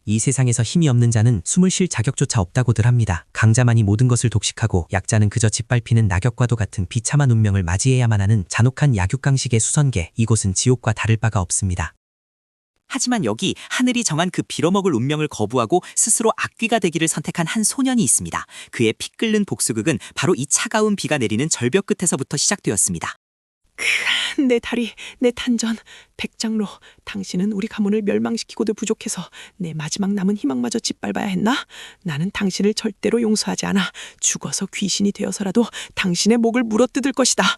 이 세상에서 힘이 없는 자는 숨을 쉴 자격조차 없다고들 합니다. 강자만이 모든 것을 독식하고 약자는 그저 짓밟히는 낙엽과도 같은 비참한 운명을 맞이해야만 하는 잔혹한 약육강식의 수선계, 이곳은 지옥과 다를 바가 없습니다. 하지만 여기 하늘이 정한 그 빌어먹을 운명을 거부하고 스스로 악귀가 되기를 선택한 한 소년이 있습니다. 그의 피 끓는 복수극은 바로 이 차가운 비가 내리는 절벽 끝에서부터 시작되었습니다. 내 다리, 내 탄전. 백장로, 당신은 우리 가문을 멸망시키고도 부족해서 내 마지막 남은 희망마저 짓밟아야 했나? 나는 당신을 절대로 용서하지 않아. 죽어서 귀신이 되어서라도 당신의 목을 물어뜯을 것이다.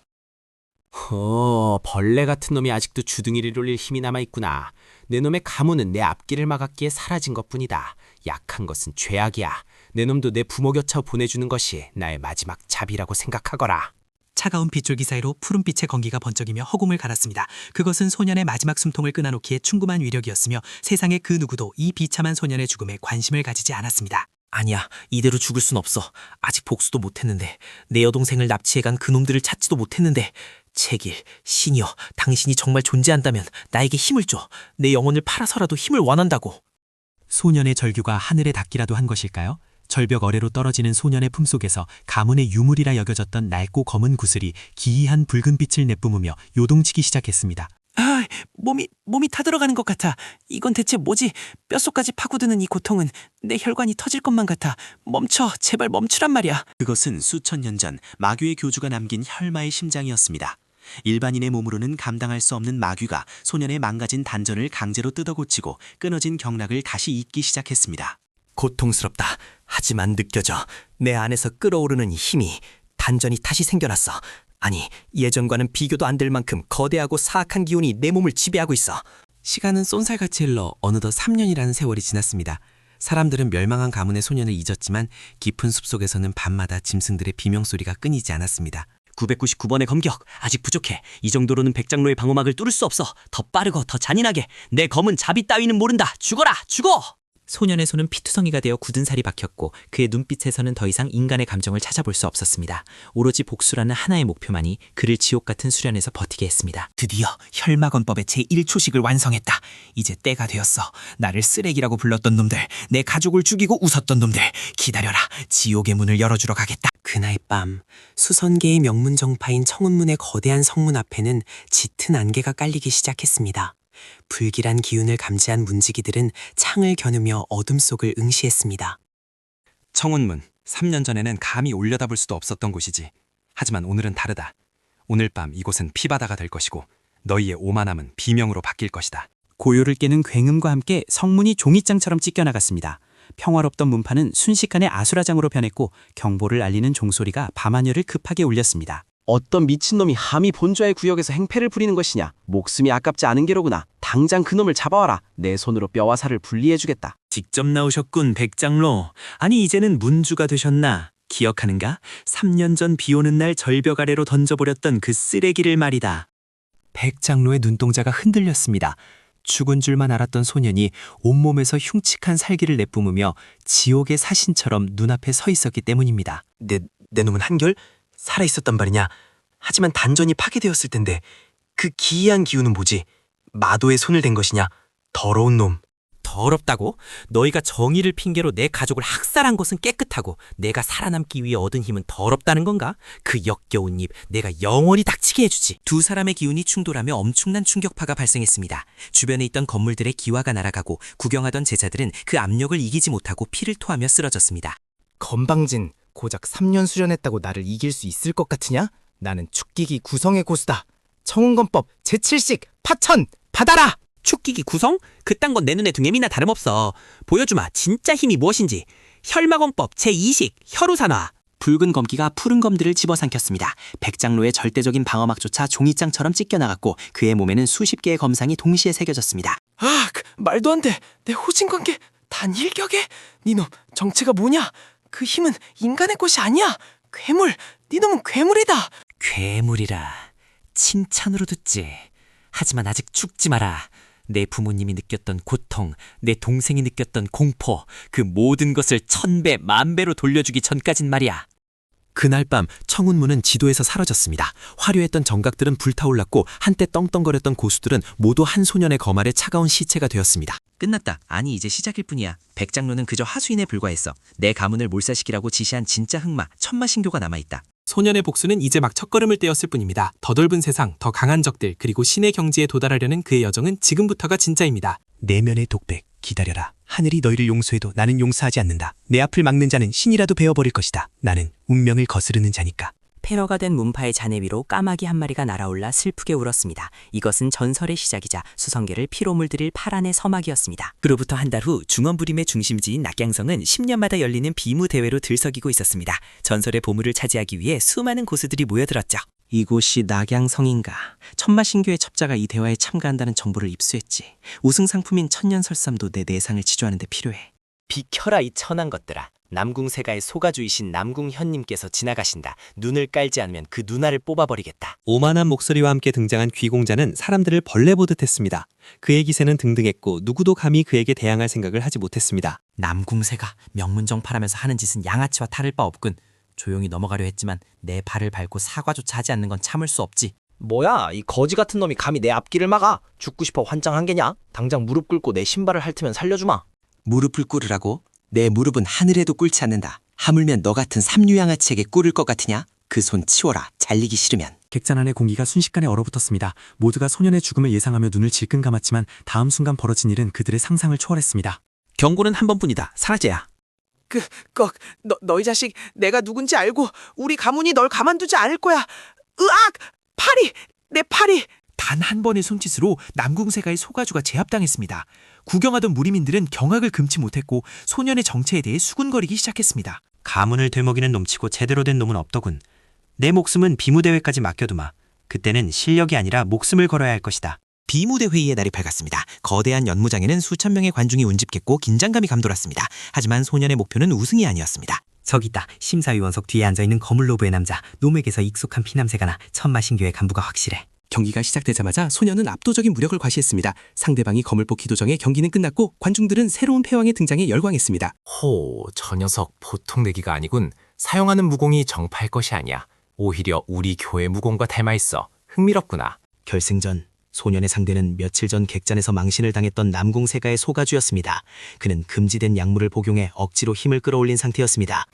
벌레 같은 놈이 아직도 주둥이를 돌릴 힘이 남아있구나. 내 놈의 가문은 내 앞길을 막았기에 사라진 것뿐이다. 약한 것은 죄악이야. 내 놈도 내 부모 곁에 보내주는 것이 나의 마지막 자비라고 생각하거라. 차가운 빗줄기 사이로 푸른빛의 건기가 번쩍이며 허공을 갈았습니다. 그것은 소년의 마지막 숨통을 끊어놓기에 충분한 위력이었으며 세상의 그 누구도 이 비참한 소년의 죽음에 관심을 가지지 않았습니다. 아니야, 이대로 죽을 순 없어. 아직 복수도 못했는데, 내 여동생을 납치해간 그놈들을 찾지도 못했는데, 책일, 신이여, 당신이 정말 존재한다면 나에게 힘을 줘. 내 영혼을 팔아서라도 힘을 원한다고. 소년의 절규가 하늘에 닿기라도 한 것일까요? 절벽 아래로 떨어지는 소년의 품속에서 가문의 유물이라 여겨졌던 낡고 검은 구슬이 기이한 붉은 빛을 내뿜으며 요동치기 시작했습니다. 몸이 타들어가는 것 같아. 이건 대체 뭐지? 뼛속까지 파고드는 이 고통은 내 혈관이 터질 것만 같아. 멈춰, 제발 멈추란 말이야. 그것은 수천 년 전 마귀의 교주가 남긴 혈마의 심장이었습니다. 일반인의 몸으로는 감당할 수 없는 마귀가 소년의 망가진 단전을 강제로 뜯어고치고 끊어진 경락을 다시 잇기 시작했습니다. 고통스럽다. 하지만 느껴져. 내 안에서 끓어오르는 힘이. 단전이 다시 생겨났어. 아니, 예전과는 비교도 안 될 만큼 거대하고 사악한 기운이 내 몸을 지배하고 있어. 시간은 쏜살같이 흘러 어느덧 3년이라는 세월이 지났습니다. 사람들은 멸망한 가문의 소년을 잊었지만 깊은 숲속에서는 밤마다 짐승들의 비명소리가 끊이지 않았습니다. 999번의 검격, 아직 부족해. 이 정도로는 백장로의 방어막을 뚫을 수 없어. 더 빠르고 더 잔인하게. 내 검은 자비 따위는 모른다. 죽어라, 죽어! 소년의 손은 피투성이가 되어 굳은 살이 박혔고 그의 눈빛에서는 더 이상 인간의 감정을 찾아볼 수 없었습니다. 오로지 복수라는 하나의 목표만이 그를 지옥 같은 수련에서 버티게 했습니다. 드디어 혈마건법의 제1초식을 완성했다. 이제 때가 되었어. 나를 쓰레기라고 불렀던 놈들, 내 가족을 죽이고 웃었던 놈들, 기다려라. 지옥의 문을 열어주러 가겠다. 그날 밤 수선계의 명문정파인 청운문의 거대한 성문 앞에는 짙은 안개가 깔리기 시작했습니다. 불길한 기운을 감지한 문지기들은 창을 겨누며 어둠 속을 응시했습니다. 청운문, 3년 전에는 감히 올려다볼 수도 없었던 곳이지. 하지만 오늘은 다르다. 오늘 밤 이곳은 피바다가 될 것이고 너희의 오만함은 비명으로 바뀔 것이다. 고요를 깨는 굉음과 함께 성문이 종이장처럼 찢겨나갔습니다. 평화롭던 문판은 순식간에 아수라장으로 변했고 경보를 알리는 종소리가 밤하늘을 급하게 울렸습니다. 어떤 미친놈이 감히 본좌의 구역에서 행패를 부리는 것이냐. 목숨이 아깝지 않은 게로구나. 당장 그놈을 잡아와라. 내 손으로 뼈와 살을 분리해주겠다. 직접 나오셨군, 백장로. 아니 이제는 문주가 되셨나? 기억하는가? 3년 전 비오는 날 절벽 아래로 던져버렸던 그 쓰레기를 말이다. 백장로의 눈동자가 흔들렸습니다. 죽은 줄만 알았던 소년이 온몸에서 흉측한 살기를 내뿜으며 지옥의 사신처럼 눈앞에 서 있었기 때문입니다. 내 놈은 한결 살아있었단 말이냐? 하지만 단전이 파괴되었을 텐데 그 기이한 기운은 뭐지? 마도의 손을 댄 것이냐? 더러운 놈. 더럽다고? 너희가 정의를 핑계로 내 가족을 학살한 것은 깨끗하고 내가 살아남기 위해 얻은 힘은 더럽다는 건가? 그 역겨운 입 내가 영원히 닥치게 해주지. 두 사람의 기운이 충돌하며 엄청난 충격파가 발생했습니다. 주변에 있던 건물들의 기와가 날아가고 구경하던 제자들은 그 압력을 이기지 못하고 피를 토하며 쓰러졌습니다. 건방진, 고작 3년 수련했다고 나를 이길 수 있을 것 같으냐? 나는 축기기 구성의 고수다. 청운건법 제7식 파천 받아라! 축기기 구성? 그딴 건 내 눈에 등애미나 다름없어. 보여주마 진짜 힘이 무엇인지. 혈마공법 제2식 혈우산화. 붉은 검기가 푸른 검들을 집어삼켰습니다. 백장로의 절대적인 방어막조차 종이장처럼 찢겨나갔고 그의 몸에는 수십 개의 검상이 동시에 새겨졌습니다. 말도 안 돼. 내 호진관계 단일격에? 니놈 정체가 뭐냐? 그 힘은 인간의 것이 아니야. 괴물, 니놈은 괴물이다. 괴물이라. 칭찬으로 듣지. 하지만 아직 죽지 마라. 내 부모님이 느꼈던 고통, 내 동생이 느꼈던 공포, 그 모든 것을 1000배, 10,000배로 돌려주기 전까진 말이야. 그날 밤 청운문은 지도에서 사라졌습니다. 화려했던 정각들은 불타올랐고 한때 떵떵거렸던 고수들은 모두 한 소년의 검 아래 차가운 시체가 되었습니다. 끝났다. 아니 이제 시작일 뿐이야. 백장로는 그저 하수인에 불과했어. 내 가문을 몰살시키라고 지시한 진짜 흑마 천마신교가 남아있다. 소년의 복수는 이제 막 첫걸음을 떼었을 뿐입니다. 더 넓은 세상, 더 강한 적들, 그리고 신의 경지에 도달하려는 그의 여정은 지금부터가 진짜입니다. 내면의 독백, 기다려라. 하늘이 너희를 용서해도 나는 용서하지 않는다. 내 앞을 막는 자는 신이라도 베어버릴 것이다. 나는 운명을 거스르는 자니까. 폐허가 된 문파의 잔해 위로 까마귀 한 마리가 날아올라 슬프게 울었습니다. 이것은 전설의 시작이자 수성계를 피로 물들일 파란의 서막이었습니다. 그로부터 한 달 후 중원부림의 중심지인 낙양성은 10년마다 열리는 비무 대회로 들썩이고 있었습니다. 전설의 보물을 차지하기 위해 수많은 고수들이 모여들었죠. 이곳이 낙양성인가? 천마신교의 첩자가 이 대화에 참가한다는 정보를 입수했지. 우승 상품인 천년설삼도 내 내상을 치료하는 데 필요해. 비켜라 이 천한 것들아. 남궁세가의 소가주이신 남궁현님께서 지나가신다. 눈을 깔지 않으면 그 눈알을 뽑아버리겠다. 오만한 목소리와 함께 등장한 귀공자는 사람들을 벌레 보듯 했습니다. 그의 기세는 등등했고 누구도 감히 그에게 대항할 생각을 하지 못했습니다. 남궁세가 명문정파라면서 하는 짓은 양아치와 다를 바 없군. 조용히 넘어가려 했지만 내 발을 밟고 사과조차 하지 않는 건 참을 수 없지. 뭐야, 이 거지 같은 놈이 감히 내 앞길을 막아? 죽고 싶어 환장한 게냐? 당장 무릎 꿇고 내 신발을 핥으면 살려주마. 무릎을 꿇으라고? 내 무릎은 하늘에도 꿇지 않는다. 하물며 너 같은 삼류양아치에게 꿇을 것 같으냐? 그 손 치워라. 잘리기 싫으면. 객잔 안의 공기가 순식간에 얼어붙었습니다. 모두가 소년의 죽음을 예상하며 눈을 질끈 감았지만 다음 순간 벌어진 일은 그들의 상상을 초월했습니다. 경고는 한 번뿐이다. 사라져야. 너희 자식, 내가 누군지 알고 우리 가문이 널 가만두지 않을 거야. 으악! 팔이! 내 팔이! 단 한 번의 손짓으로 남궁세가의 소가주가 제압당했습니다. 구경하던 무리민들은 경악을 금치 못했고 소년의 정체에 대해 수군거리기 시작했습니다. 가문을 되먹이는 놈치고 제대로 된 놈은 없더군. 내 목숨은 비무대회까지 맡겨두마. 그때는 실력이 아니라 목숨을 걸어야 할 것이다. 비무대 회의의 날이 밝았습니다. 거대한 연무장에는 수천 명의 관중이 운집했고 긴장감이 감돌았습니다. 하지만 소년의 목표는 우승이 아니었습니다. 저기 있다. 심사위원석 뒤에 앉아있는 거물 로브의 남자. 놈에게서 익숙한 피남새가 나 천마신교의 간부가 확실해. 경기가 시작되자마자 소녀는 압도적인 무력을 과시했습니다. 상대방이 거물복 기도정에 경기는 끝났고 관중들은 새로운 패왕의 등장에 열광했습니다. 저 녀석 보통 내기가 아니군. 사용하는 무공이 정파일 것이 아니야. 오히려 우리 교회 무공과 닮아있어. 흥미롭구나. 결승전. 소년의 상대는 며칠 전 객잔에서 망신을 당했던 남궁세가의 소가주였습니다. 그는 금지된 약물을 복용해 억지로 힘을 끌어올린 상태였습니다.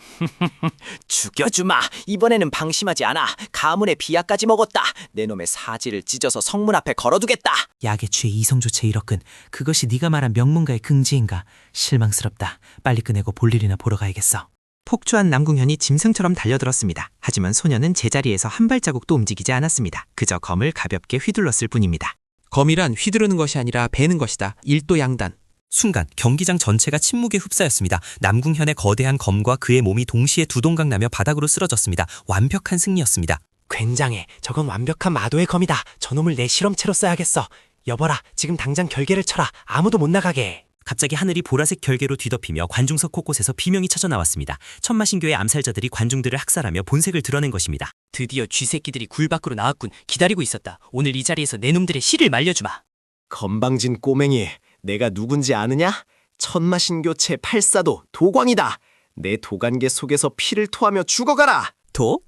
죽여주마. 이번에는 방심하지 않아. 가문의 비약까지 먹었다. 내 놈의 사지를 찢어서 성문 앞에 걸어두겠다. 약에 취해 이성조차 잃었군. 그것이 네가 말한 명문가의 긍지인가? 실망스럽다. 빨리 꺼내고 볼일이나 보러 가야겠어. 폭주한 남궁현이 짐승처럼 달려들었습니다. 하지만 소년은 제자리에서 한 발자국도 움직이지 않았습니다. 그저 검을 가볍게 휘둘렀을 뿐입니다. 검이란 휘두르는 것이 아니라 베는 것이다. 일도양단. 순간 경기장 전체가 침묵에 흡사였습니다. 남궁현의 거대한 검과 그의 몸이 동시에 두 동강 나며 바닥으로 쓰러졌습니다. 완벽한 승리였습니다. 굉장해. 저건 완벽한 마도의 검이다. 저놈을 내 실험체로 써야겠어. 여보라, 지금 당장 결계를 쳐라. 아무도 못 나가게 해. 갑자기 하늘이 보라색 결계로 뒤덮이며 관중석 곳곳에서 비명이 쳐져 나왔습니다. 천마신교의 암살자들이 관중들을 학살하며 본색을 드러낸 것입니다. 드디어 쥐새끼들이 굴 밖으로 나왔군. 기다리고 있었다. 오늘 이 자리에서 내 놈들의 실을 말려주마. 건방진 꼬맹이, 내가 누군지 아느냐? 천마신교체 8사도 도광이다. 내 도관계 속에서 피를 토하며 죽어가라. 도?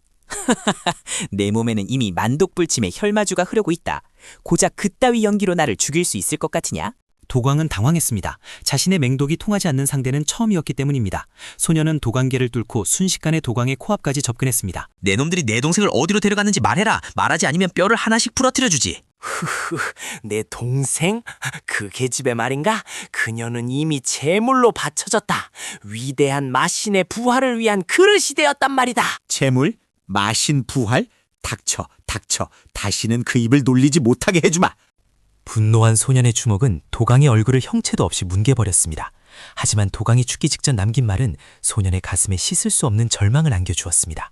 내 몸에는 이미 만독불침의 혈마주가 흐르고 있다. 고작 그따위 연기로 나를 죽일 수 있을 것 같으냐? 도광은 당황했습니다. 자신의 맹독이 통하지 않는 상대는 처음이었기 때문입니다. 소년은 도관계를 뚫고 순식간에 도광의 코앞까지 접근했습니다. 내 놈들이 내 동생을 어디로 데려갔는지 말해라. 말하지 않으면 뼈를 하나씩 부러뜨려주지. 내 동생? 그 계집애 말인가? 그녀는 이미 제물로 바쳐졌다. 위대한 마신의 부활을 위한 그릇이 되었단 말이다. 제물? 마신 부활? 닥쳐. 다시는 그 입을 놀리지 못하게 해주마. 분노한 소년의 주먹은 도광의 얼굴을 형체도 없이 뭉개버렸습니다. 하지만 도광이 죽기 직전 남긴 말은 소년의 가슴에 씻을 수 없는 절망을 안겨주었습니다.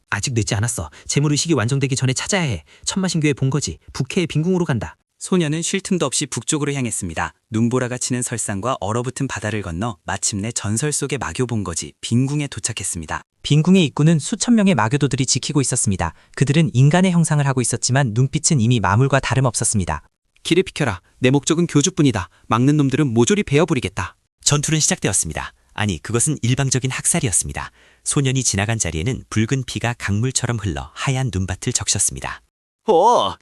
아직 늦지 않았어. 재물의식이 완성되기 전에 찾아야 해. 천마신교의 본거지 북해의 빈궁으로 간다. 소년은 쉴 틈도 없이 북쪽으로 향했습니다. 눈보라가 치는 설산과 얼어붙은 바다를 건너 마침내 전설 속의 마교 본거지 빈궁에 도착했습니다. 빈궁의 입구는 수천 명의 마교도들이 지키고 있었습니다. 그들은 인간의 형상을 하고 있었지만 눈빛은 이미 마물과 다름없었습니다. 길을 비켜라. 내 목적은 교주뿐이다. 막는 놈들은 모조리 베어버리겠다. 전투는 시작되었습니다. 아니, 그것은 일방적인 학살이었습니다. 소년이 지나간 자리에는 붉은 피가 강물처럼 흘러 하얀 눈밭을 적셨습니다.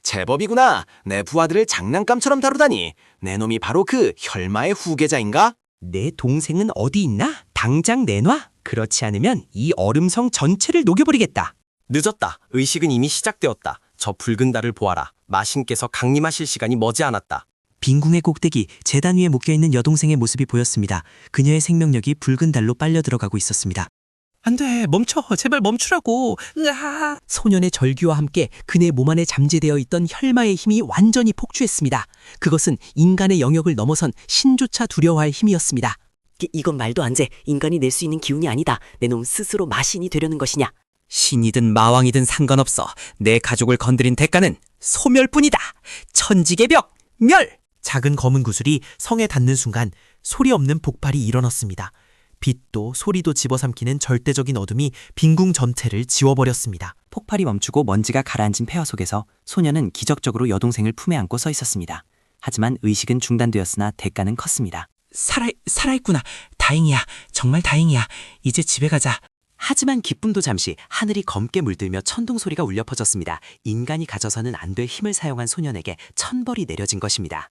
제법이구나. 내 부하들을 장난감처럼 다루다니. 내 놈이 바로 그 혈마의 후계자인가? 내 동생은 어디 있나? 당장 내놔. 그렇지 않으면 이 얼음성 전체를 녹여버리겠다. 늦었다. 의식은 이미 시작되었다. 저 붉은 달을 보아라. 마신께서 강림하실 시간이 머지않았다. 빈궁의 꼭대기 재단 위에 묶여있는 여동생의 모습이 보였습니다. 그녀의 생명력이 붉은 달로 빨려 들어가고 있었습니다. 안 돼, 멈춰. 제발 멈추라고. 으아! 소년의 절규와 함께 그네 몸 안에 잠재되어 있던 혈마의 힘이 완전히 폭주했습니다. 그것은 인간의 영역을 넘어선 신조차 두려워할 힘이었습니다. 이건 말도 안 돼. 인간이 낼 수 있는 기운이 아니다. 내 놈 스스로 마신이 되려는 것이냐. 신이든 마왕이든 상관없어. 내 가족을 건드린 대가는 소멸뿐이다. 천지개벽 멸! 작은 검은 구슬이 성에 닿는 순간 소리 없는 폭발이 일어났습니다. 빛도 소리도 집어삼키는 절대적인 어둠이 빈궁 전체를 지워버렸습니다. 폭발이 멈추고 먼지가 가라앉은 폐허 속에서 소녀는 기적적으로 여동생을 품에 안고 서 있었습니다. 하지만 의식은 중단되었으나 대가는 컸습니다. 살아있구나. 다행이야. 정말 다행이야. 이제 집에 가자. 하지만 기쁨도 잠시 하늘이 검게 물들며 천둥 소리가 울려 퍼졌습니다. 인간이 가져서는 안 될 힘을 사용한 소년에게 천벌이 내려진 것입니다.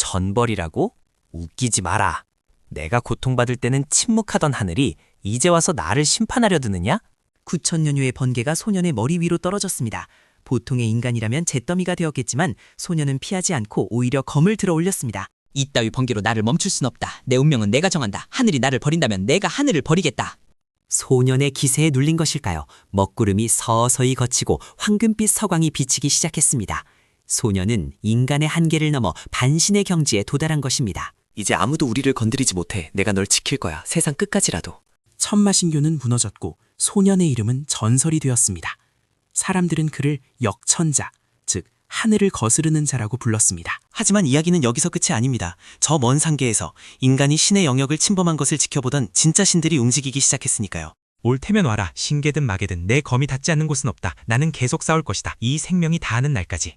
전벌이라고? 웃기지 마라. 내가 고통받을 때는 침묵하던 하늘이 이제 와서 나를 심판하려 드느냐? 9,000년 후의 번개가 소년의 머리 위로 떨어졌습니다. 보통의 인간이라면 잿더미가 되었겠지만 소년은 피하지 않고 오히려 검을 들어 올렸습니다. 이따위 번개로 나를 멈출 순 없다. 내 운명은 내가 정한다. 하늘이 나를 버린다면 내가 하늘을 버리겠다. 소년의 기세에 눌린 것일까요? 먹구름이 서서히 걷히고 황금빛 서광이 비치기 시작했습니다. 소년은 인간의 한계를 넘어 반신의 경지에 도달한 것입니다. 이제 아무도 우리를 건드리지 못해. 내가 널 지킬 거야. 세상 끝까지라도. 천마신교는 무너졌고 소년의 이름은 전설이 되었습니다. 사람들은 그를 역천자, 즉 하늘을 거스르는 자라고 불렀습니다. 하지만 이야기는 여기서 끝이 아닙니다. 저 먼 상계에서 인간이 신의 영역을 침범한 것을 지켜보던 진짜 신들이 움직이기 시작했으니까요. 올 테면 와라. 신계든 마계든 내 검이 닿지 않는 곳은 없다. 나는 계속 싸울 것이다. 이 생명이 다하는 날까지.